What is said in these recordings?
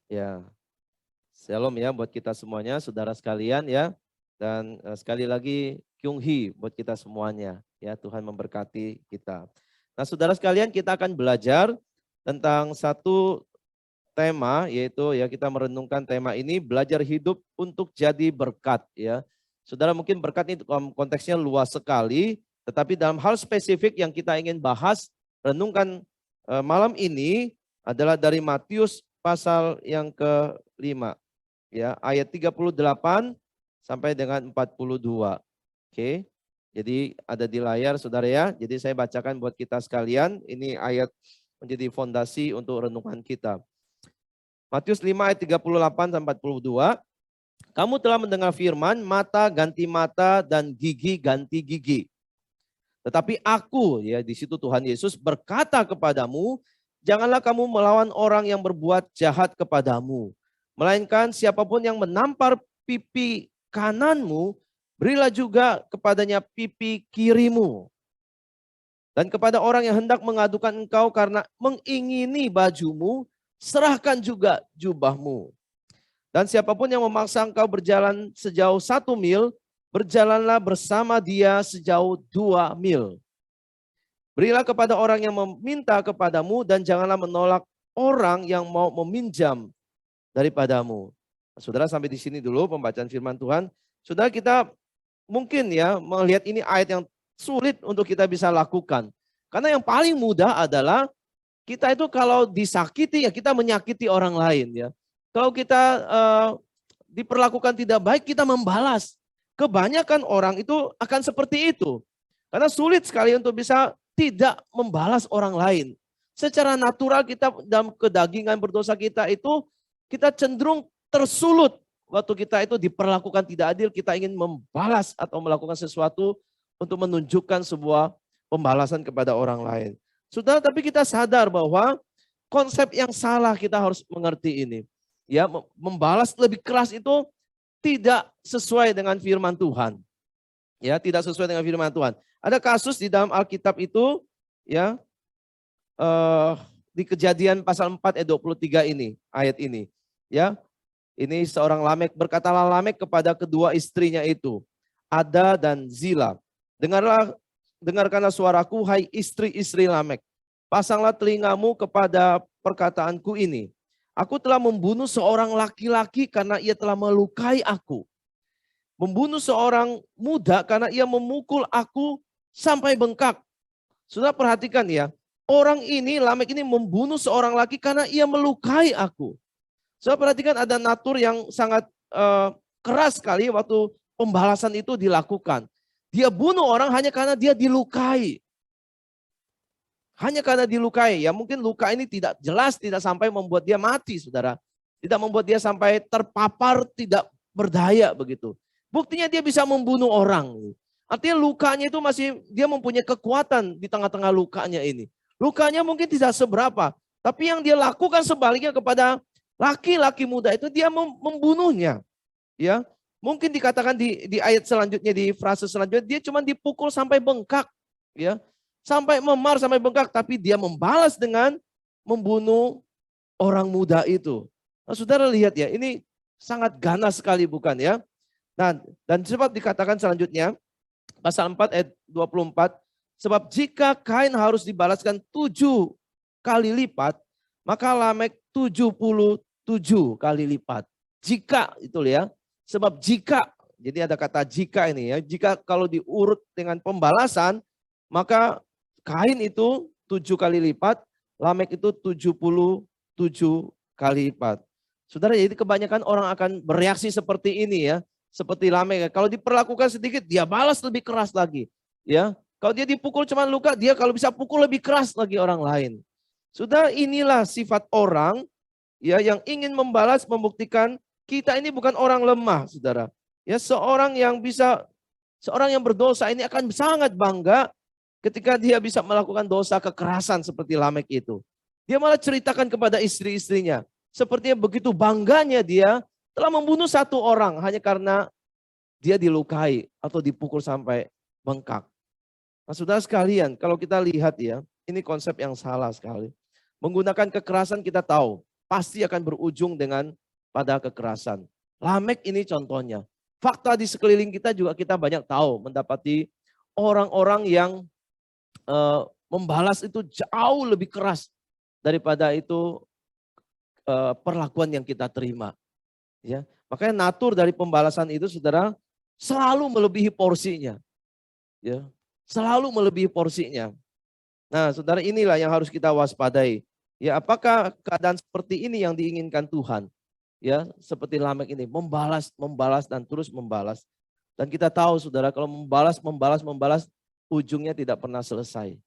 Ya, shalom ya buat kita semuanya, saudara sekalian ya. Dan sekali lagi Kyung Hee buat kita semuanya. Ya, Tuhan memberkati kita. Nah, saudara sekalian, kita akan belajar tentang satu tema, yaitu ya kita merenungkan tema ini, belajar hidup untuk jadi berkat ya. Saudara, mungkin berkat ini konteksnya luas sekali, tetapi dalam hal spesifik yang kita ingin bahas, renungkan malam ini adalah dari Matius pasal yang ke-5 ya, ayat 38 sampai dengan 42. Oke. Jadi ada di layar Saudara ya. Jadi saya bacakan buat kita sekalian, ini ayat menjadi fondasi untuk renungan kita. Matius 5 ayat 38 sampai 42. Kamu telah mendengar firman, mata ganti mata dan gigi ganti gigi. Tetapi aku, ya di situ Tuhan Yesus berkata kepadamu, janganlah kamu melawan orang yang berbuat jahat kepadamu. Melainkan siapapun yang menampar pipi kananmu, berilah juga kepadanya pipi kirimu. Dan kepada orang yang hendak mengadukan engkau karena mengingini bajumu, serahkan juga jubahmu. Dan siapapun yang memaksa engkau berjalan sejauh 1 mil, berjalanlah bersama dia sejauh 2 mil. Berilah kepada orang yang meminta kepadamu dan janganlah menolak orang yang mau meminjam daripadamu. Saudara, sampai di sini dulu pembacaan firman Tuhan. Saudara, kita mungkin ya melihat ini ayat yang sulit untuk kita bisa lakukan. Karena yang paling mudah adalah kita itu kalau disakiti ya kita menyakiti orang lain ya. Kalau kita diperlakukan tidak baik, kita membalas. Kebanyakan orang itu akan seperti itu. Karena sulit sekali untuk bisa tidak membalas orang lain. Secara natural kita dalam kedagingan berdosa kita itu, kita cenderung tersulut. Waktu kita itu diperlakukan tidak adil, kita ingin membalas atau melakukan sesuatu untuk menunjukkan sebuah pembalasan kepada orang lain. Saudara, tapi kita sadar bahwa konsep yang salah kita harus mengerti ini. Ya, membalas lebih keras itu tidak sesuai dengan firman Tuhan. Ya, tidak sesuai dengan firman Tuhan. Ada kasus di dalam Alkitab itu ya di Kejadian pasal 4 ayat 23 ini, ayat ini. Ya. Ini seorang Lamek, berkatalah Lamek kepada kedua istrinya itu, Ada dan Zila. Dengarkanlah suaraku, hai istri-istri Lamek. Pasanglah telingamu kepada perkataanku ini. Aku telah membunuh seorang laki-laki karena ia telah melukai aku. Membunuh seorang muda karena ia memukul aku sampai bengkak. Sudah perhatikan ya, orang ini, Lamek ini membunuh seorang laki karena ia melukai aku. Sudah perhatikan ada natur yang sangat keras sekali waktu pembalasan itu dilakukan. Dia bunuh orang hanya karena dia dilukai. Hanya karena dilukai, ya mungkin luka ini tidak jelas, tidak sampai membuat dia mati, saudara. Tidak membuat dia sampai terpapar, tidak berdaya begitu. Buktinya dia bisa membunuh orang. Artinya lukanya itu masih, dia mempunyai kekuatan di tengah-tengah lukanya ini. Lukanya mungkin tidak seberapa, tapi yang dia lakukan sebaliknya kepada laki-laki muda itu, dia membunuhnya. Ya, mungkin dikatakan di ayat selanjutnya, di frase selanjutnya, dia cuma dipukul sampai bengkak. Ya, sampai memar, sampai bengkak, tapi dia membalas dengan membunuh orang muda itu. Nah, saudara lihat ya, ini sangat ganas sekali bukan ya? Nah, dan sebab dikatakan selanjutnya, pasal 4 ayat 24, sebab jika Kain harus dibalaskan 7 kali lipat, maka Lamek 77 kali lipat. Jika itu ya, sebab jika, jadi ada kata jika ini ya, jika kalau diurut dengan pembalasan, maka Kain itu 7 kali lipat, Lamek itu 77 kali lipat. Saudara, jadi kebanyakan orang akan bereaksi seperti ini ya. Seperti Lamek, kalau diperlakukan sedikit, dia balas lebih keras lagi. Ya, kalau dia dipukul cuma luka, dia kalau bisa pukul lebih keras lagi orang lain. Sudah, inilah sifat orang ya yang ingin membalas, membuktikan kita ini bukan orang lemah, saudara. Ya, seorang yang berdosa ini akan sangat bangga ketika dia bisa melakukan dosa kekerasan seperti Lamek itu. Dia malah ceritakan kepada istri-istrinya. Sepertinya begitu bangganya dia telah membunuh satu orang hanya karena dia dilukai atau dipukul sampai bengkak. Nah, saudara sekalian, kalau kita lihat ya, ini konsep yang salah sekali. Menggunakan kekerasan kita tahu, pasti akan berujung dengan pada kekerasan. Lamek ini contohnya. Fakta di sekeliling kita juga kita banyak tahu mendapati orang-orang yang membalas itu jauh lebih keras daripada itu perlakuan yang kita terima. Ya, makanya natur dari pembalasan itu saudara selalu melebihi porsinya. Ya, selalu melebihi porsinya. Nah, saudara, inilah yang harus kita waspadai. Ya, apakah keadaan seperti ini yang diinginkan Tuhan? Ya, seperti Lamek ini, membalas, membalas dan terus membalas. Dan kita tahu saudara, kalau membalas, ujungnya tidak pernah selesai.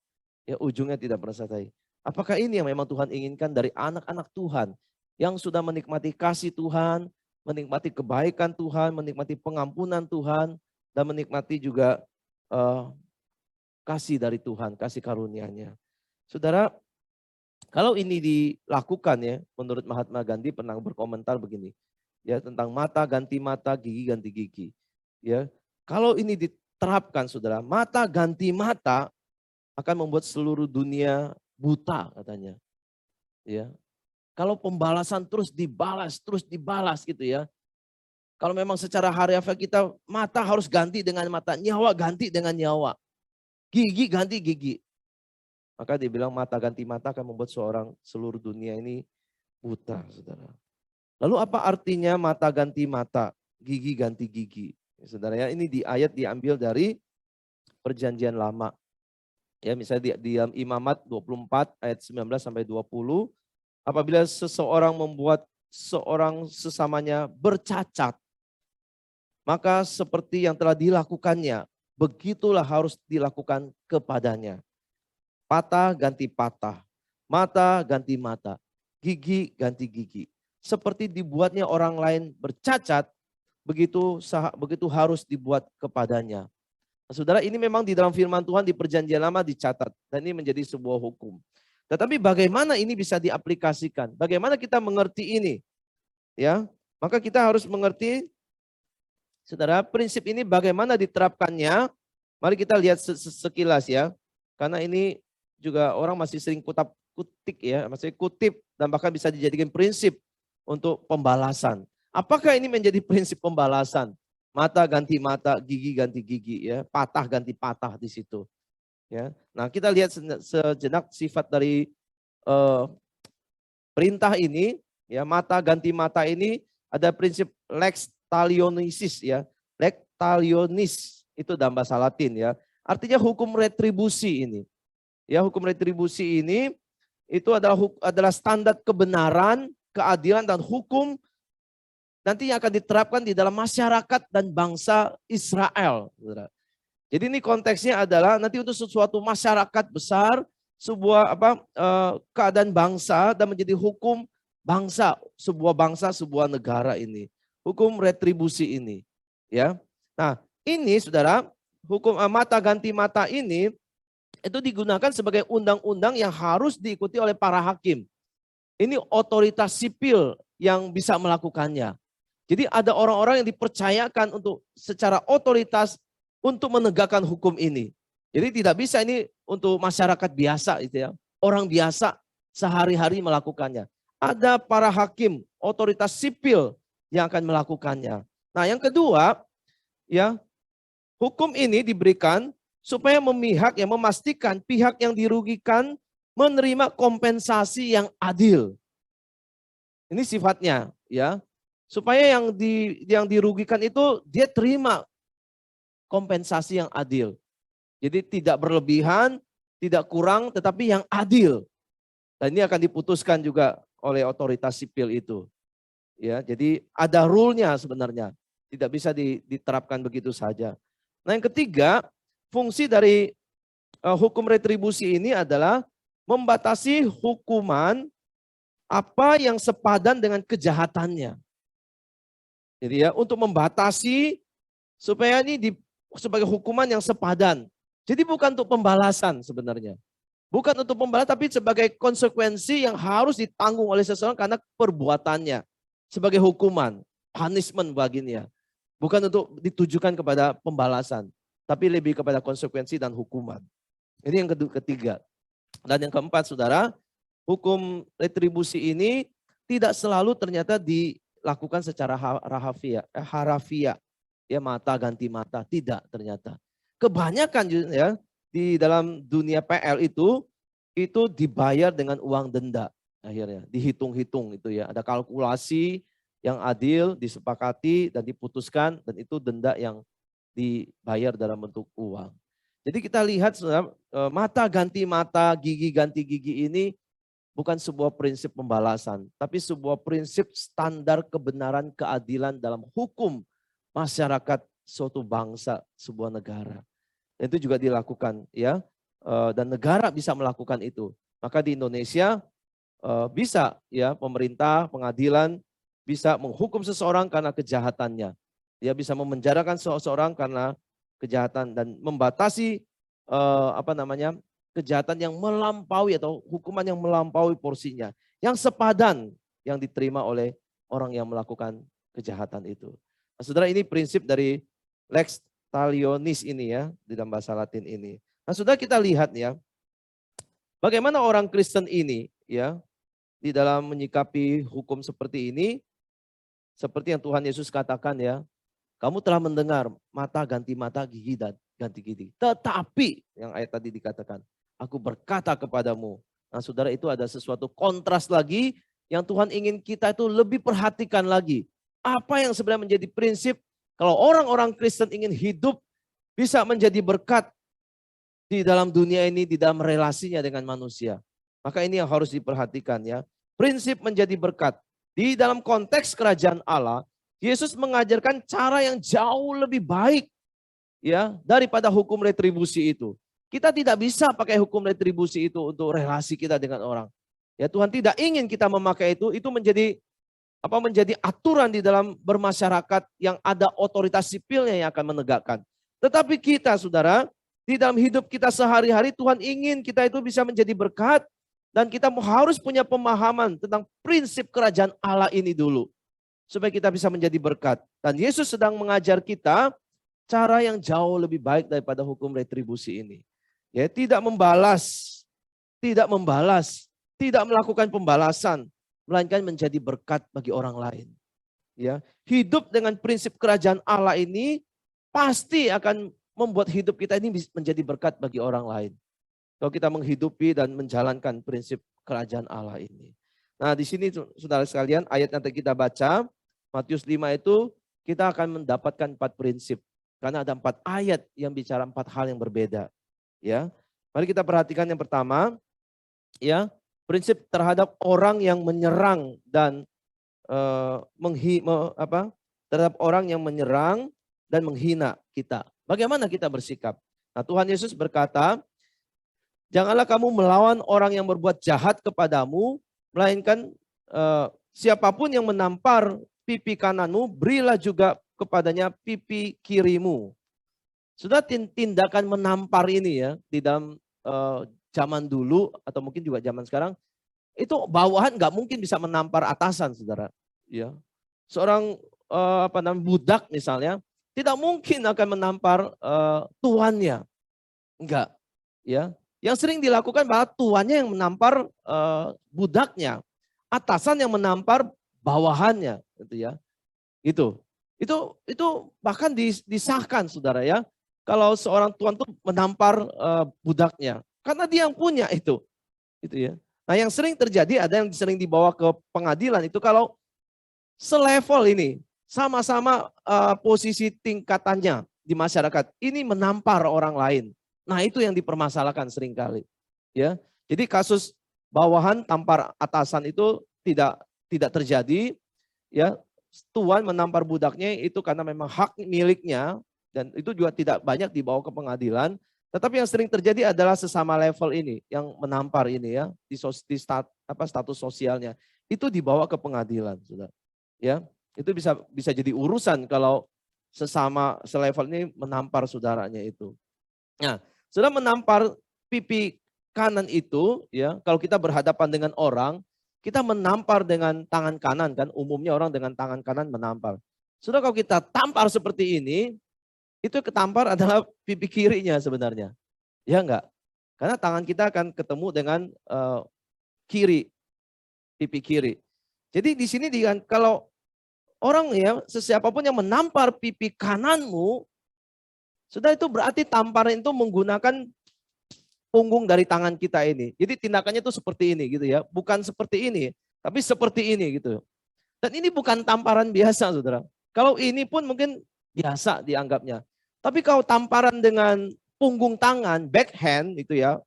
Ya, ujungnya tidak pernah selesai. Apakah ini yang memang Tuhan inginkan dari anak-anak Tuhan yang sudah menikmati kasih Tuhan, menikmati kebaikan Tuhan, menikmati pengampunan Tuhan, dan menikmati juga kasih dari Tuhan, kasih karunia-Nya. Saudara, kalau ini dilakukan ya, menurut Mahatma Gandhi pernah berkomentar begini, ya tentang mata ganti mata, gigi ganti gigi. Ya, kalau ini diterapkan, saudara, mata ganti mata akan membuat seluruh dunia buta katanya. Ya, kalau pembalasan terus dibalas gitu ya. Kalau memang secara hariafa kita mata harus ganti dengan mata, nyawa ganti dengan nyawa, gigi ganti gigi. Maka dibilang mata ganti mata akan membuat seluruh dunia ini buta, saudara. Lalu apa artinya mata ganti mata, gigi ganti gigi? Saudara ya, ini di ayat diambil dari Perjanjian Lama. Ya, misalnya di Imamat 24 ayat 19 sampai 20, apabila seseorang membuat seorang sesamanya bercacat, maka seperti yang telah dilakukannya, begitulah harus dilakukan kepadanya. Patah ganti patah, mata ganti mata, gigi ganti gigi. Seperti dibuatnya orang lain bercacat, begitu harus dibuat kepadanya. Nah, saudara, ini memang di dalam firman Tuhan di Perjanjian Lama dicatat, dan ini menjadi sebuah hukum. Tetapi bagaimana ini bisa diaplikasikan? Bagaimana kita mengerti ini? Ya, maka kita harus mengerti, saudara, prinsip ini bagaimana diterapkannya. Mari kita lihat sekilas ya, karena ini juga orang masih sering kutik ya, masih kutip dan bahkan bisa dijadikan prinsip untuk pembalasan. Apakah ini menjadi prinsip pembalasan? Mata ganti mata, gigi ganti gigi ya, patah ganti patah di situ. Ya. Nah, kita lihat sejenak sifat dari perintah ini ya, mata ganti mata ini ada prinsip lex talionis ya. Lex talionis itu dalam bahasa Latin ya. Artinya hukum retribusi ini. Ya, hukum retribusi ini itu adalah standar kebenaran, keadilan dan hukum nantinya akan diterapkan di dalam masyarakat dan bangsa Israel. Jadi ini konteksnya adalah nanti untuk sesuatu masyarakat besar, sebuah keadaan bangsa dan menjadi hukum bangsa, sebuah negara ini. Hukum retribusi ini, ya. Nah, ini saudara, hukum mata ganti mata ini itu digunakan sebagai undang-undang yang harus diikuti oleh para hakim. Ini otoritas sipil yang bisa melakukannya. Jadi ada orang-orang yang dipercayakan untuk secara otoritas untuk menegakkan hukum ini. Jadi tidak bisa ini untuk masyarakat biasa gitu ya. Orang biasa sehari-hari melakukannya. Ada para hakim, otoritas sipil yang akan melakukannya. Nah, yang kedua, ya, hukum ini diberikan supaya memastikan pihak yang dirugikan menerima kompensasi yang adil. Ini sifatnya, ya. Supaya yang dirugikan itu dia terima kompensasi yang adil. Jadi tidak berlebihan, tidak kurang, tetapi yang adil. Dan ini akan diputuskan juga oleh otoritas sipil itu. Ya, jadi ada rule-nya sebenarnya. Tidak bisa diterapkan begitu saja. Nah, yang ketiga, fungsi dari hukum retribusi ini adalah membatasi hukuman apa yang sepadan dengan kejahatannya. Jadi ya, untuk membatasi supaya ini sebagai hukuman yang sepadan. Jadi bukan untuk pembalasan sebenarnya. Bukan untuk pembalasan, tapi sebagai konsekuensi yang harus ditanggung oleh seseorang karena perbuatannya. Sebagai hukuman, punishment baginya. Bukan untuk ditujukan kepada pembalasan, tapi lebih kepada konsekuensi dan hukuman. Ini yang ketiga. Dan yang keempat, saudara, hukum retribusi ini tidak selalu ternyata dilakukan secara harafiah, ya mata ganti mata, tidak ternyata. Kebanyakan ya di dalam dunia PL itu dibayar dengan uang denda akhirnya, dihitung-hitung itu ya, ada kalkulasi yang adil, disepakati dan diputuskan, dan itu denda yang dibayar dalam bentuk uang. Jadi kita lihat mata ganti mata, gigi ganti gigi ini bukan sebuah prinsip pembalasan, tapi sebuah prinsip standar kebenaran keadilan dalam hukum masyarakat suatu bangsa, sebuah negara. Dan itu juga dilakukan ya, dan negara bisa melakukan itu. Maka di Indonesia bisa ya pemerintah, pengadilan bisa menghukum seseorang karena kejahatannya. Dia bisa memenjarakan seseorang karena kejahatan dan membatasi kejahatan yang melampaui atau hukuman yang melampaui porsinya. Yang sepadan yang diterima oleh orang yang melakukan kejahatan itu. Nah, saudara, ini prinsip dari lex talionis ini ya, di dalam bahasa Latin ini. Nah, sudah kita lihat ya, bagaimana orang Kristen ini ya, di dalam menyikapi hukum seperti ini, seperti yang Tuhan Yesus katakan ya, kamu telah mendengar mata ganti mata, gigi dan ganti gigi. Tetapi yang ayat tadi dikatakan, aku berkata kepadamu. Nah saudara, itu ada sesuatu kontras lagi yang Tuhan ingin kita itu lebih perhatikan lagi. Apa yang sebenarnya menjadi prinsip kalau orang-orang Kristen ingin hidup bisa menjadi berkat di dalam dunia ini, di dalam relasinya dengan manusia. Maka ini yang harus diperhatikan ya. Prinsip menjadi berkat. Di dalam konteks kerajaan Allah, Yesus mengajarkan cara yang jauh lebih baik ya daripada hukum retribusi itu. Kita tidak bisa pakai hukum retribusi itu untuk relasi kita dengan orang. Ya Tuhan tidak ingin kita memakai itu menjadi aturan di dalam bermasyarakat yang ada otoritas sipilnya yang akan menegakkan. Tetapi kita saudara, di dalam hidup kita sehari-hari Tuhan ingin kita itu bisa menjadi berkat. Dan kita harus punya pemahaman tentang prinsip kerajaan Allah ini dulu. Supaya kita bisa menjadi berkat. Dan Yesus sedang mengajar kita cara yang jauh lebih baik daripada hukum retribusi ini. Ya, tidak membalas, tidak melakukan pembalasan, melainkan menjadi berkat bagi orang lain. Ya, hidup dengan prinsip kerajaan Allah ini pasti akan membuat hidup kita ini menjadi berkat bagi orang lain. Kalau kita menghidupi dan menjalankan prinsip kerajaan Allah ini. Nah di sini saudara sekalian, ayat yang kita baca, Matius 5 itu kita akan mendapatkan 4 prinsip. Karena ada 4 ayat yang bicara 4 hal yang berbeda. Ya, mari kita perhatikan yang pertama, ya prinsip terhadap orang yang menyerang dan terhadap orang yang menyerang dan menghina kita. Bagaimana kita bersikap? Nah Tuhan Yesus berkata, janganlah kamu melawan orang yang berbuat jahat kepadamu, melainkan siapapun yang menampar pipi kananmu, berilah juga kepadanya pipi kirimu. Sudah tindakan menampar ini ya, di dalam zaman dulu atau mungkin juga zaman sekarang, itu bawahan nggak mungkin bisa menampar atasan, saudara. Ya, seorang budak misalnya, tidak mungkin akan menampar tuannya, enggak. Ya, yang sering dilakukan bahwa tuannya yang menampar budaknya, atasan yang menampar bawahannya, gitu ya. Itu bahkan disahkan, saudara ya. Kalau seorang tuan tuh menampar budaknya, karena dia yang punya itu ya. Nah, yang sering terjadi ada yang sering dibawa ke pengadilan itu kalau selevel ini, sama-sama posisi tingkatannya di masyarakat, ini menampar orang lain. Nah itu yang dipermasalahkan seringkali. Ya, jadi kasus bawahan tampar atasan itu tidak terjadi. Ya, tuan menampar budaknya itu karena memang hak miliknya dan itu juga tidak banyak dibawa ke pengadilan. Tetapi yang sering terjadi adalah sesama level ini yang menampar ini ya di status sosialnya itu dibawa ke pengadilan, saudara. Ya, itu bisa jadi urusan kalau sesama selevel ini menampar saudaranya itu. Nah, sudah menampar pipi kanan itu ya, kalau kita berhadapan dengan orang, kita menampar dengan tangan kanan kan, umumnya orang dengan tangan kanan menampar. Sudah kalau kita tampar seperti ini, itu ketampar adalah pipi kirinya sebenarnya. Ya enggak? Karena tangan kita akan ketemu dengan kiri, pipi kiri. Jadi di sini kalau orang ya, sesiapapun yang menampar pipi kananmu, sudah itu berarti tamparan itu menggunakan punggung dari tangan kita ini. Jadi tindakannya itu seperti ini gitu ya. Bukan seperti ini, tapi seperti ini gitu. Dan ini bukan tamparan biasa, saudara. Kalau ini pun mungkin biasa dianggapnya. Tapi kalau tamparan dengan punggung tangan, backhand itu ya.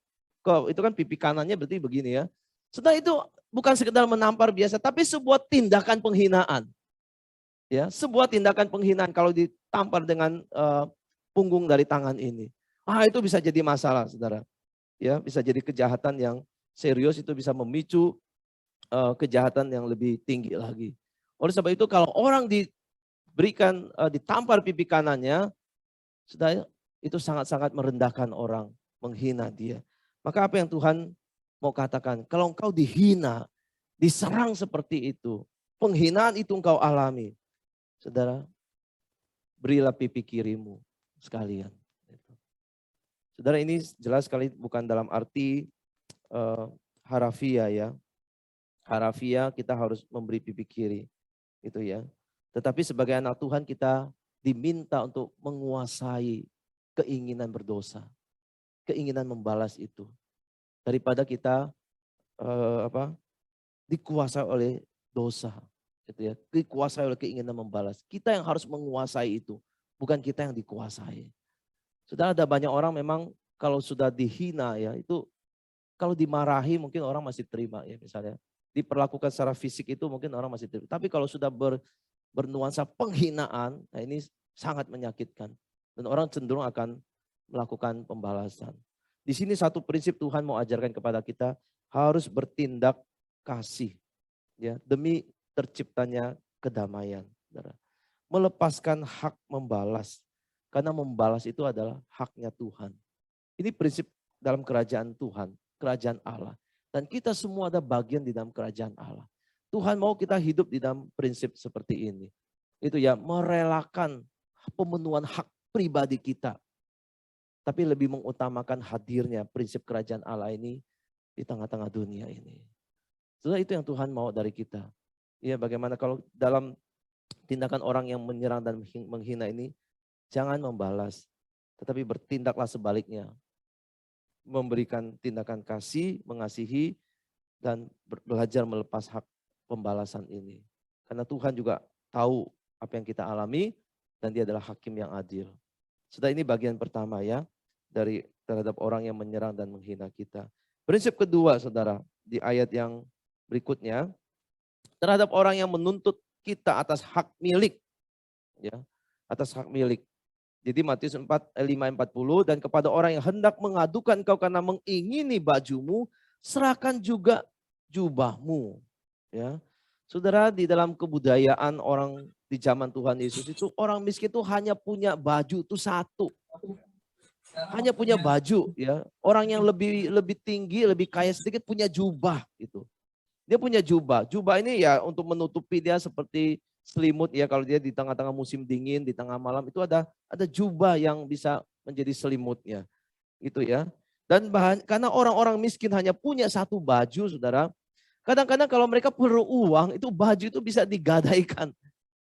Itu kan pipi kanannya berarti begini ya. Setelah itu bukan sekedar menampar biasa, tapi sebuah tindakan penghinaan. Ya, sebuah tindakan penghinaan kalau ditampar dengan punggung dari tangan ini. Itu bisa jadi masalah, saudara. Ya, bisa jadi kejahatan yang serius, itu bisa memicu kejahatan yang lebih tinggi lagi. Oleh sebab itu kalau orang diberikan ditampar pipi kanannya, sudah itu sangat-sangat merendahkan orang, menghina dia. Maka apa yang Tuhan mau katakan? Kalau engkau dihina, diserang seperti itu, penghinaan itu engkau alami, saudara, berilah pipi kirimu sekalian. Saudara, ini jelas sekali bukan dalam arti harafiah ya. Harafiah kita harus memberi pipi kiri, gitu ya. Tetapi sebagai anak Tuhan kita diminta untuk menguasai keinginan berdosa, keinginan membalas itu, daripada kita dikuasai oleh dosa, gitu ya. Dikuasai oleh keinginan membalas. Kita yang harus menguasai itu, bukan kita yang dikuasai. Sudah ada banyak orang memang kalau sudah dihina ya, itu kalau dimarahi mungkin orang masih terima ya, misalnya diperlakukan secara fisik itu mungkin orang masih terima. Tapi kalau sudah bernuansa penghinaan, nah ini sangat menyakitkan. Dan orang cenderung akan melakukan pembalasan. Di sini satu prinsip Tuhan mau ajarkan kepada kita, harus bertindak kasih ya, demi terciptanya kedamaian. Melepaskan hak membalas. Karena membalas itu adalah haknya Tuhan. Ini prinsip dalam kerajaan Tuhan, kerajaan Allah. Dan kita semua ada bagian di dalam kerajaan Allah. Tuhan mau kita hidup di dalam prinsip seperti ini. Itu ya, merelakan pemenuhan hak pribadi kita. Tapi lebih mengutamakan hadirnya prinsip kerajaan Allah ini di tengah-tengah dunia ini. Setelah itu yang Tuhan mau dari kita. Ya, bagaimana kalau dalam tindakan orang yang menyerang dan menghina ini, jangan membalas, tetapi bertindaklah sebaliknya. Memberikan tindakan kasih, mengasihi, dan belajar melepas hak pembalasan ini. Karena Tuhan juga tahu apa yang kita alami, dan Dia adalah hakim yang adil. Sudah, ini bagian pertama ya, dari terhadap orang yang menyerang dan menghina kita. Prinsip kedua, saudara, di ayat yang berikutnya, terhadap orang yang menuntut kita atas hak milik. Ya, atas hak milik. Jadi Matius 5:40, dan kepada orang yang hendak mengadukan kau karena mengingini bajumu, serahkan juga jubahmu. Ya, saudara, di dalam kebudayaan orang di zaman Tuhan Yesus itu, orang miskin itu hanya punya baju itu satu. Hanya punya baju ya. Orang yang lebih tinggi, lebih kaya sedikit punya jubah gitu. Dia punya jubah. Jubah ini ya untuk menutupi dia seperti selimut ya, kalau dia di tengah-tengah musim dingin, di tengah malam itu ada jubah yang bisa menjadi selimutnya. Gitu ya. Dan karena orang-orang miskin hanya punya satu baju, saudara. Kadang-kadang kalau mereka perlu uang, itu baju itu bisa digadaikan.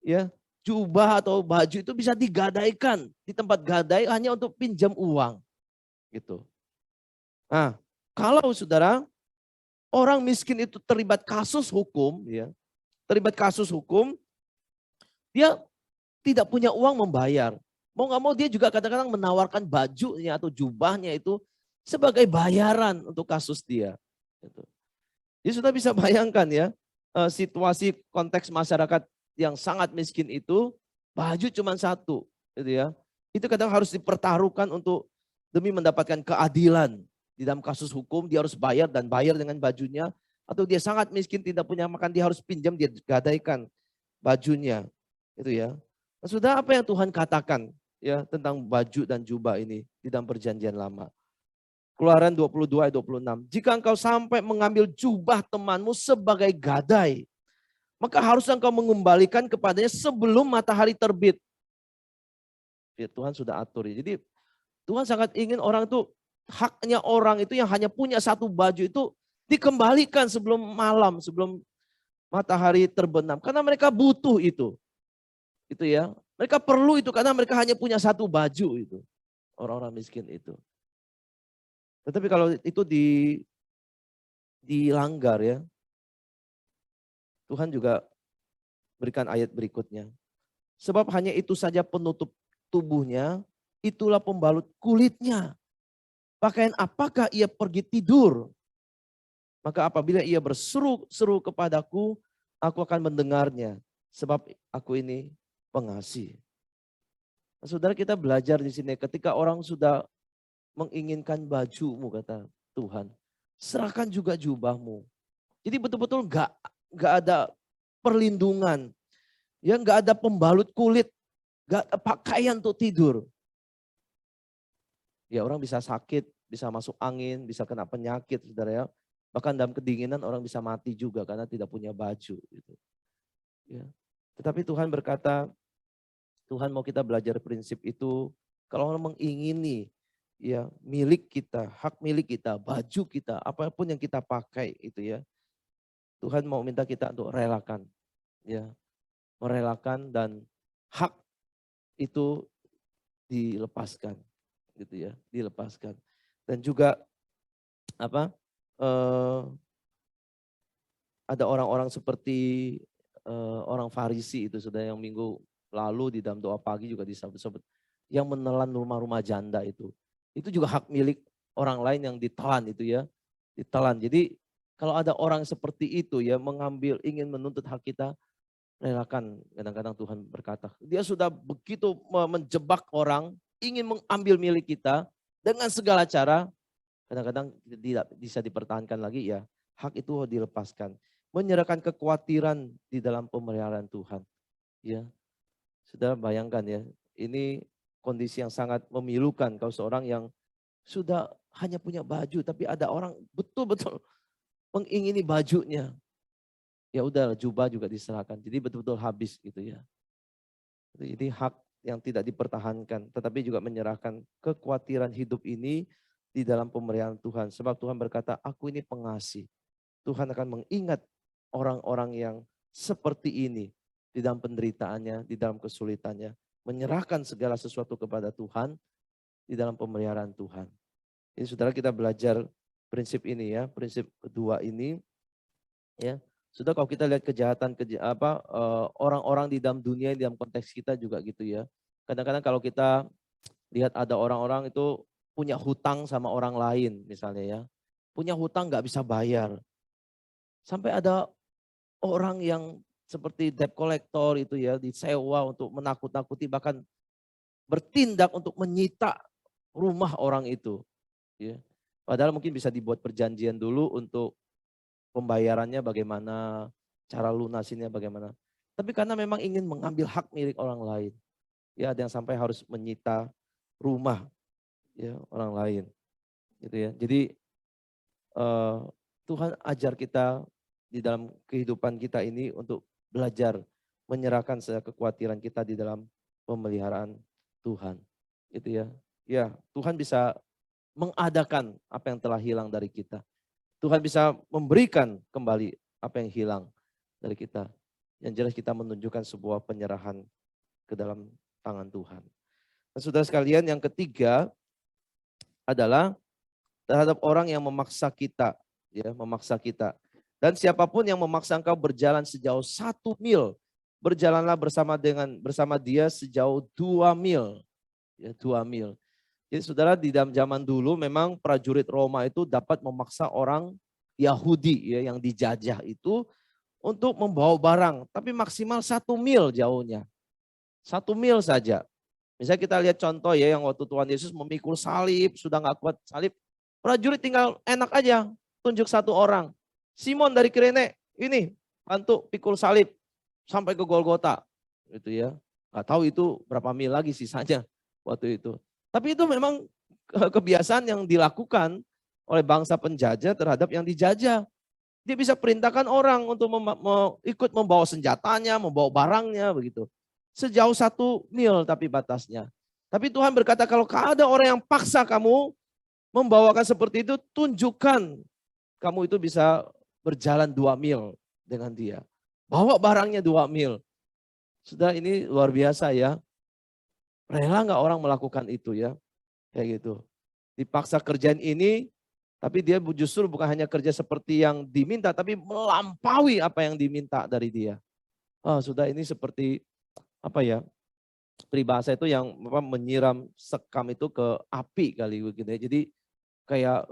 Ya, jubah atau baju itu bisa digadaikan di tempat gadai hanya untuk pinjam uang. Gitu. Nah, kalau saudara orang miskin itu terlibat kasus hukum, ya, terlibat kasus hukum, dia tidak punya uang membayar. Mau nggak mau dia juga kadang-kadang menawarkan bajunya atau jubahnya itu sebagai bayaran untuk kasus dia. Gitu. Jadi sudah bisa bayangkan ya, situasi konteks masyarakat yang sangat miskin itu, baju cuma satu. Gitu ya. Itu kadang harus dipertaruhkan untuk demi mendapatkan keadilan. Di dalam kasus hukum dia harus bayar dan bayar dengan bajunya. Atau dia sangat miskin tidak punya makan, dia harus pinjam, dia gadaikan bajunya. Itu ya. Nah, sudah apa yang Tuhan katakan ya tentang baju dan jubah ini di dalam perjanjian lama. Keluaran 22 ayat 26. Jika engkau sampai mengambil jubah temanmu sebagai gadai, maka harus engkau mengembalikan kepadanya sebelum matahari terbit. Ya, Tuhan sudah atur. Jadi Tuhan sangat ingin orang itu, haknya orang itu yang hanya punya satu baju itu dikembalikan sebelum malam, sebelum matahari terbenam. Karena mereka butuh itu. Itu ya. Mereka perlu itu karena mereka hanya punya satu baju itu. Orang-orang miskin itu. Tetapi kalau itu dilanggar ya. Tuhan juga berikan ayat berikutnya. Sebab hanya itu saja penutup tubuhnya, itulah pembalut kulitnya. Pakaian apakah ia pergi tidur? Maka apabila ia berseru-seru kepadaku, aku akan mendengarnya. Sebab aku ini pengasih. Nah, saudara, kita belajar di sini ketika orang sudah menginginkan bajumu, kata Tuhan, serahkan juga jubahmu. Jadi betul-betul nggak ada perlindungan, ya nggak ada pembalut kulit, nggak ada pakaian untuk tidur. Ya orang bisa sakit, bisa masuk angin, bisa kena penyakit, saudara ya. Bahkan dalam kedinginan orang bisa mati juga karena tidak punya baju. Gitu. Ya. Tetapi Tuhan berkata, Tuhan mau kita belajar prinsip itu. Kalau orang mengingini ya milik kita, hak milik kita, baju kita, apapun yang kita pakai itu ya. Tuhan mau minta kita untuk relakan. Ya, merelakan dan hak itu dilepaskan. Gitu ya, dilepaskan. Dan juga apa? Ada orang-orang seperti orang Farisi itu sudah yang minggu lalu di dalam doa pagi juga disebut-sebut yang menelan rumah-rumah janda itu. Itu juga hak milik orang lain yang ditelan itu ya. Ditelan. Jadi kalau ada orang seperti itu ya mengambil ingin menuntut hak kita, relakan. Kadang-kadang Tuhan berkata, dia sudah begitu menjebak orang, ingin mengambil milik kita dengan segala cara, kadang-kadang tidak bisa dipertahankan lagi ya. Hak itu dilepaskan. Menyerahkan kekhawatiran di dalam pemeliharaan Tuhan. Ya, saudara bayangkan ya, ini kondisi yang sangat memilukan kalau seorang yang sudah hanya punya baju, tapi ada orang betul-betul mengingini bajunya. Ya udah jubah juga diserahkan. Jadi betul-betul habis gitu ya. Jadi hak yang tidak dipertahankan, tetapi juga menyerahkan kekhawatiran hidup ini di dalam pemeliharaan Tuhan. Sebab Tuhan berkata, aku ini pengasih. Tuhan akan mengingat orang-orang yang seperti ini di dalam penderitaannya, di dalam kesulitannya. Menyerahkan segala sesuatu kepada Tuhan di dalam pemeliharaan Tuhan. Jadi saudara kita belajar prinsip ini ya, prinsip kedua ini ya. Sudah kalau kita lihat kejahatan orang-orang di dalam dunia, di dalam konteks kita juga gitu ya. Kadang-kadang kalau kita lihat ada orang-orang itu punya hutang sama orang lain misalnya ya. Punya hutang nggak bisa bayar. Sampai ada orang yang seperti debt collector itu ya disewa untuk menakut-nakuti bahkan bertindak untuk menyita rumah orang itu. Ya. Padahal mungkin bisa dibuat perjanjian dulu untuk pembayarannya bagaimana, cara lunasinnya bagaimana. Tapi karena memang ingin mengambil hak milik orang lain. Ya ada yang sampai harus menyita rumah ya orang lain. Gitu ya. Jadi Tuhan ajar kita di dalam kehidupan kita ini untuk belajar menyerahkan segala kekhawatiran kita di dalam pemeliharaan Tuhan. Gitu ya. Ya, Tuhan bisa mengadakan apa yang telah hilang dari kita. Tuhan bisa memberikan kembali apa yang hilang dari kita. Yang jelas kita menunjukkan sebuah penyerahan ke dalam tangan Tuhan. Nah, saudara sekalian, yang ketiga adalah terhadap orang yang memaksa kita, ya, memaksa kita. Dan siapapun yang memaksa engkau berjalan sejauh 1 mil, berjalanlah bersama dia sejauh 2 mil, ya 2 mil. Jadi saudara di dalam zaman dulu memang prajurit Roma itu dapat memaksa orang Yahudi ya yang dijajah itu untuk membawa barang, tapi maksimal 1 mil jauhnya, 1 mil saja. Misalnya kita lihat contoh ya yang waktu Tuhan Yesus memikul salib, sudah nggak kuat salib, prajurit tinggal enak aja tunjuk 1 orang. Simon dari Kirene, ini bantu pikul salib sampai ke Golgota. Gitu ya. Nggak tahu itu berapa mil lagi sisanya waktu itu. Tapi itu memang kebiasaan yang dilakukan oleh bangsa penjajah terhadap yang dijajah. Dia bisa perintahkan orang untuk ikut membawa senjatanya, membawa barangnya begitu. Sejauh 1 mil tapi batasnya. Tapi Tuhan berkata kalau ada orang yang paksa kamu membawakan seperti itu, tunjukkan kamu itu bisa berjalan 2 mil dengan dia. bawa barangnya 2 mil. Sudah ini luar biasa ya. Rela nggak orang melakukan itu ya? Kayak gitu. Dipaksa kerjaan ini, tapi dia justru bukan hanya kerja seperti yang diminta, tapi melampaui apa yang diminta dari dia. Oh, sudah ini seperti apa ya? Peribahasa itu yang menyiram sekam itu ke api kali gitu ya. Jadi kayak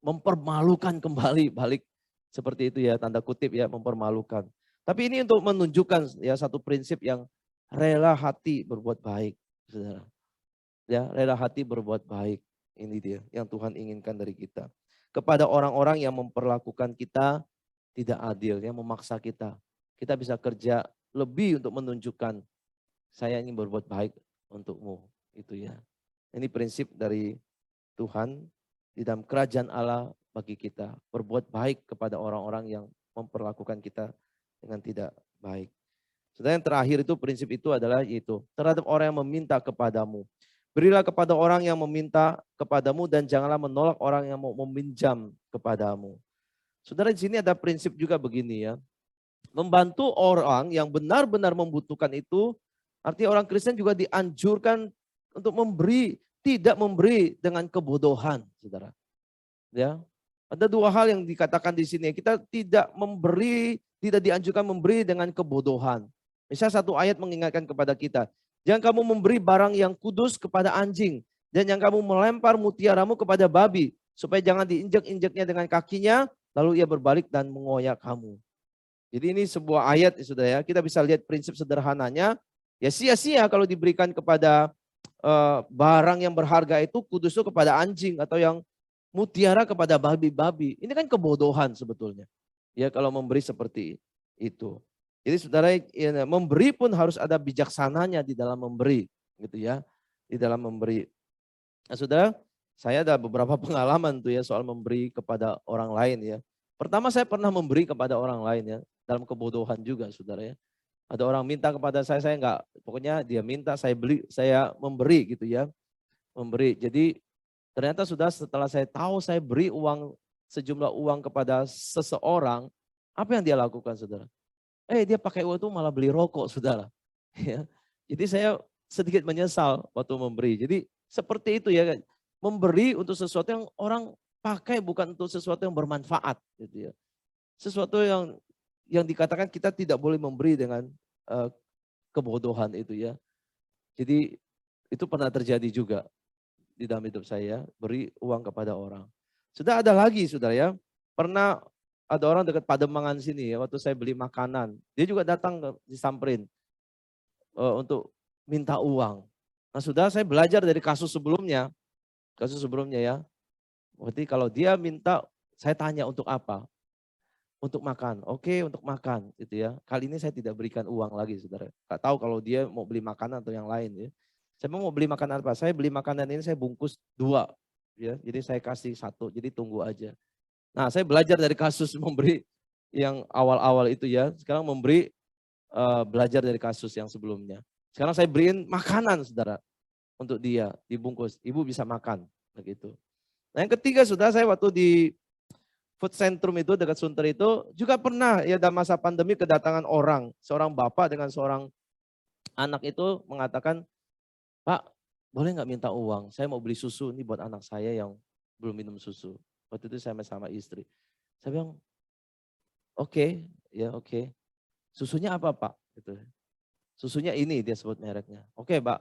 mempermalukan kembali, balik seperti itu ya, tanda kutip ya, mempermalukan. Tapi ini untuk menunjukkan ya satu prinsip yang rela hati berbuat baik, saudara. Ya, rela hati berbuat baik. Ini dia yang Tuhan inginkan dari kita. Kepada orang-orang yang memperlakukan kita tidak adil, yang memaksa kita. Kita bisa kerja lebih untuk menunjukkan saya ingin berbuat baik untukmu. Itu ya. Ini prinsip dari Tuhan di dalam kerajaan Allah bagi kita. Berbuat baik kepada orang-orang yang memperlakukan kita dengan tidak baik. Saudara, yang terakhir itu prinsip itu adalah yaitu terhadap orang yang meminta kepadamu. Berilah kepada orang yang meminta kepadamu dan janganlah menolak orang yang mau meminjam kepadamu. Saudara, di sini ada prinsip juga begini ya. Membantu orang yang benar-benar membutuhkan itu, artinya orang Kristen juga dianjurkan untuk memberi, tidak memberi dengan kebodohan, saudara. Ya, ada 2 hal yang dikatakan di sini. Kita tidak memberi, tidak dianjurkan memberi dengan kebodohan. Misalnya satu ayat mengingatkan kepada kita, jangan kamu memberi barang yang kudus kepada anjing, dan jangan kamu melempar mutiaramu kepada babi, supaya jangan diinjak-injaknya dengan kakinya, lalu ia berbalik dan mengoyak kamu. Jadi ini sebuah ayat ya saudara ya, kita bisa lihat prinsip sederhananya, ya sia-sia kalau diberikan kepada barang yang berharga itu kudus itu kepada anjing atau yang mutiara kepada babi-babi. Ini kan kebodohan sebetulnya. Ya kalau memberi seperti itu. Jadi saudara ya, memberi pun harus ada bijaksananya di dalam memberi. Gitu ya. Di dalam memberi. Nah saudara, saya ada beberapa pengalaman tuh ya soal memberi kepada orang lain ya. Pertama saya pernah memberi kepada orang lain ya. Dalam kebodohan juga saudara ya. Ada orang minta kepada saya enggak. Pokoknya dia minta saya beli, saya memberi gitu ya. Memberi. Jadi ternyata sudah setelah saya tahu saya beri uang, sejumlah uang kepada seseorang, apa yang dia lakukan saudara? Dia pakai uang itu malah beli rokok saudara. Ya. Jadi saya sedikit menyesal waktu memberi. Jadi seperti itu ya, memberi untuk sesuatu yang orang pakai bukan untuk sesuatu yang bermanfaat gitu ya. Sesuatu yang dikatakan kita tidak boleh memberi dengan kebodohan itu ya. Jadi itu pernah terjadi juga di dalam hidup saya, beri uang kepada orang. Sudah ada lagi saudara ya, pernah ada orang dekat Pademangan sini ya, waktu saya beli makanan, dia juga datang disamperin untuk minta uang. Nah sudah saya belajar dari kasus sebelumnya ya, berarti kalau dia minta, saya tanya untuk apa? Untuk makan, oke untuk makan gitu ya. Kali ini saya tidak berikan uang lagi saudara. Gak tahu kalau dia mau beli makanan atau yang lain ya. Saya mau beli makanan apa? Saya beli makanan ini saya bungkus 2 ya. Jadi saya kasih 1, jadi tunggu aja. Nah saya belajar dari kasus memberi yang awal-awal itu ya. Sekarang memberi belajar dari kasus yang sebelumnya. Sekarang saya beriin makanan saudara untuk dia dibungkus. Ibu bisa makan begitu. Nah yang ketiga saudara, saya waktu di Food Centrum itu dekat Sunter itu juga pernah ya dalam masa pandemi kedatangan orang, seorang bapak dengan seorang anak itu mengatakan, Pak boleh nggak minta uang, saya mau beli susu ini buat anak saya yang belum minum susu. Waktu itu saya sama istri. Saya bilang, oke, ya oke. Susunya apa Pak? Gitu. Susunya ini dia sebut mereknya. Oke Pak.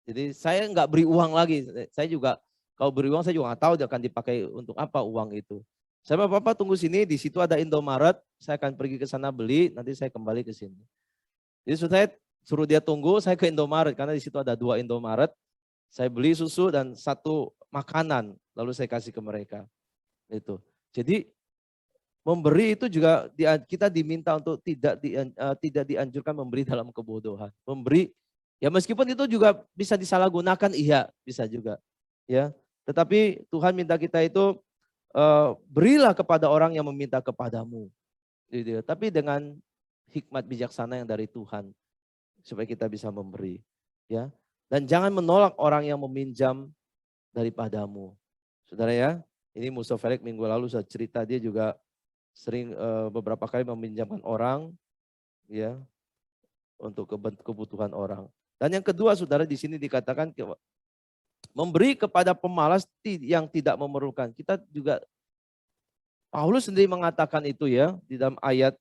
Jadi saya nggak beri uang lagi. Saya juga kalau beri uang saya juga nggak tahu dia akan dipakai untuk apa uang itu. Saya bilang, Bapak tunggu sini, di situ ada Indomaret, saya akan pergi ke sana beli, nanti saya kembali ke sini. Jadi saya suruh dia tunggu, saya ke Indomaret, karena di situ ada 2 Indomaret. Saya beli susu dan 1 makanan, lalu saya kasih ke mereka. Itu. Jadi memberi itu juga kita diminta untuk tidak dianjurkan memberi dalam kebodohan. Memberi, ya meskipun itu juga bisa disalahgunakan, iya bisa juga. Ya, tetapi Tuhan minta kita itu berilah kepada orang yang meminta kepadamu. Gitu. Tapi dengan hikmat bijaksana yang dari Tuhan. Supaya kita bisa memberi. Ya. Dan jangan menolak orang yang meminjam daripadamu. Saudara ya, ini Musa Felix minggu lalu saya cerita dia juga sering beberapa kali meminjamkan orang. ya, untuk kebutuhan orang. Dan yang kedua, saudara, di sini dikatakan memberi kepada pemalas yang tidak memerlukan. Kita juga, Paulus sendiri mengatakan itu ya di dalam ayat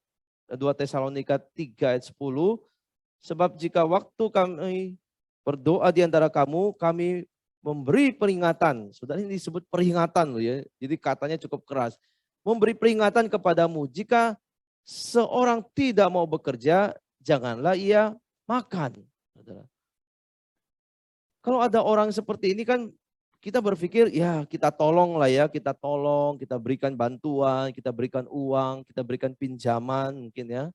2 Tesalonika 3 ayat 10. Sebab jika waktu kami berdoa di antara kamu, kami memberi peringatan. Saudara, ini disebut peringatan loh ya. Jadi katanya cukup keras. Memberi peringatan kepadamu, jika seorang tidak mau bekerja, janganlah ia makan. Saudara. Kalau ada orang seperti ini kan kita berpikir ya kita tolong lah ya, kita tolong, kita berikan bantuan, kita berikan uang, kita berikan pinjaman mungkin ya.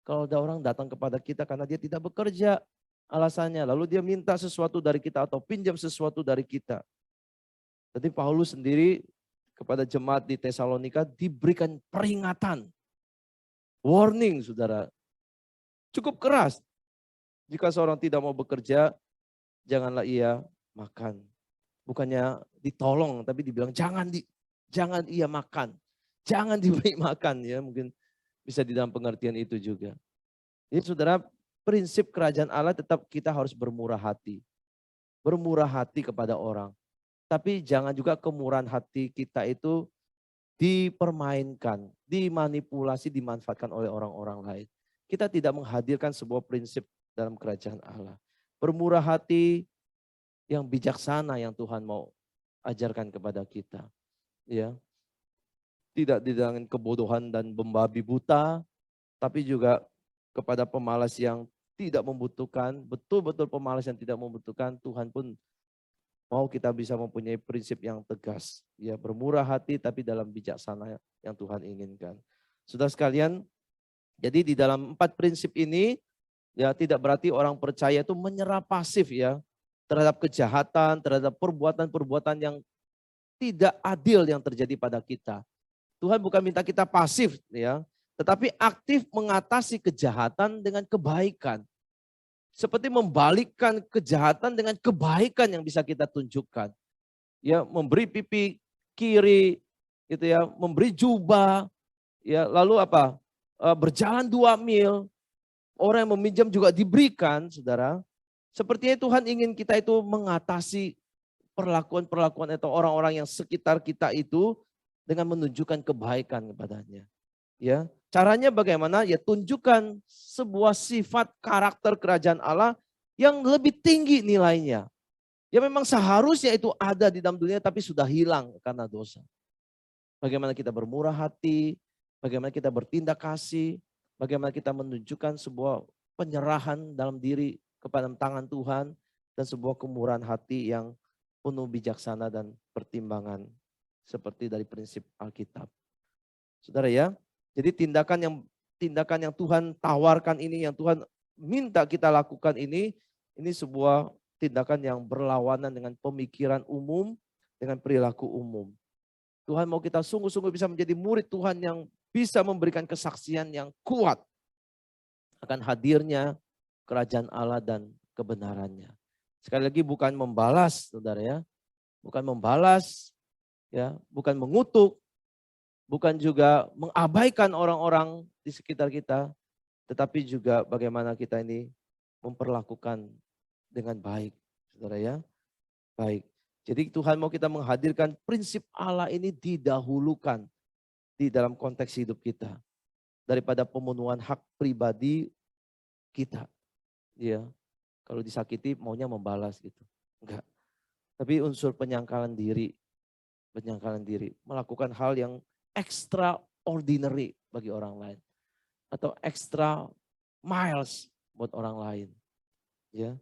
Kalau ada orang datang kepada kita karena dia tidak bekerja alasannya, lalu dia minta sesuatu dari kita atau pinjam sesuatu dari kita. Jadi Paulus sendiri kepada jemaat di Tesalonika diberikan peringatan, warning saudara, cukup keras. Jika seorang tidak mau bekerja, janganlah ia makan. Bukannya ditolong, tapi dibilang jangan ia makan. Jangan diberi makan ya, mungkin bisa di dalam pengertian itu juga. Jadi saudara, prinsip kerajaan Allah tetap kita harus bermurah hati. Bermurah hati kepada orang. Tapi jangan juga kemurahan hati kita itu dipermainkan, dimanipulasi, dimanfaatkan oleh orang-orang lain. Kita tidak menghadirkan sebuah prinsip dalam kerajaan Allah. Bermurah hati yang bijaksana yang Tuhan mau ajarkan kepada kita. Ya. Tidak dengan kebodohan dan membabi buta, tapi juga kepada pemalas yang tidak membutuhkan, betul-betul pemalas yang tidak membutuhkan, Tuhan pun mau kita bisa mempunyai prinsip yang tegas. Ya, bermurah hati tapi dalam bijaksana yang Tuhan inginkan. Saudara sekalian, jadi di dalam 4 prinsip ini, ya tidak berarti orang percaya itu menyerah pasif ya, terhadap kejahatan, terhadap perbuatan-perbuatan yang tidak adil yang terjadi pada kita. Tuhan bukan minta kita pasif ya, tetapi aktif mengatasi kejahatan dengan kebaikan. Seperti membalikkan kejahatan dengan kebaikan yang bisa kita tunjukkan. Ya, memberi pipi kiri gitu ya, memberi jubah ya, lalu apa? Berjalan 2 mil. Orang yang meminjam juga diberikan, Saudara. Sepertinya Tuhan ingin kita itu mengatasi perlakuan-perlakuan atau orang-orang yang sekitar kita itu dengan menunjukkan kebaikan kepadanya. Ya, caranya bagaimana? Ya tunjukkan sebuah sifat karakter kerajaan Allah yang lebih tinggi nilainya. Ya memang seharusnya itu ada di dalam dunia tapi sudah hilang karena dosa. Bagaimana kita bermurah hati, bagaimana kita bertindak kasih, bagaimana kita menunjukkan sebuah penyerahan dalam diri kepada tangan Tuhan dan sebuah kemurahan hati yang penuh bijaksana dan pertimbangan seperti dari prinsip Alkitab. Saudara ya, jadi tindakan yang Tuhan tawarkan ini, yang Tuhan minta kita lakukan ini sebuah tindakan yang berlawanan dengan pemikiran umum, dengan perilaku umum. Tuhan mau kita sungguh-sungguh bisa menjadi murid Tuhan yang bisa memberikan kesaksian yang kuat akan hadirnya kerajaan Allah dan kebenarannya. Sekali lagi bukan membalas, saudara ya. Bukan membalas, ya, bukan mengutuk, bukan juga mengabaikan orang-orang di sekitar kita, tetapi juga bagaimana kita ini memperlakukan dengan baik, saudara ya. Baik. Jadi Tuhan mau kita menghadirkan prinsip Allah ini didahulukan di dalam konteks hidup kita. Daripada pemenuhan hak pribadi kita. Ya, kalau disakiti maunya membalas gitu. Enggak. Tapi unsur penyangkalan diri, melakukan hal yang extraordinary bagi orang lain. Atau extra miles buat orang lain. Ya.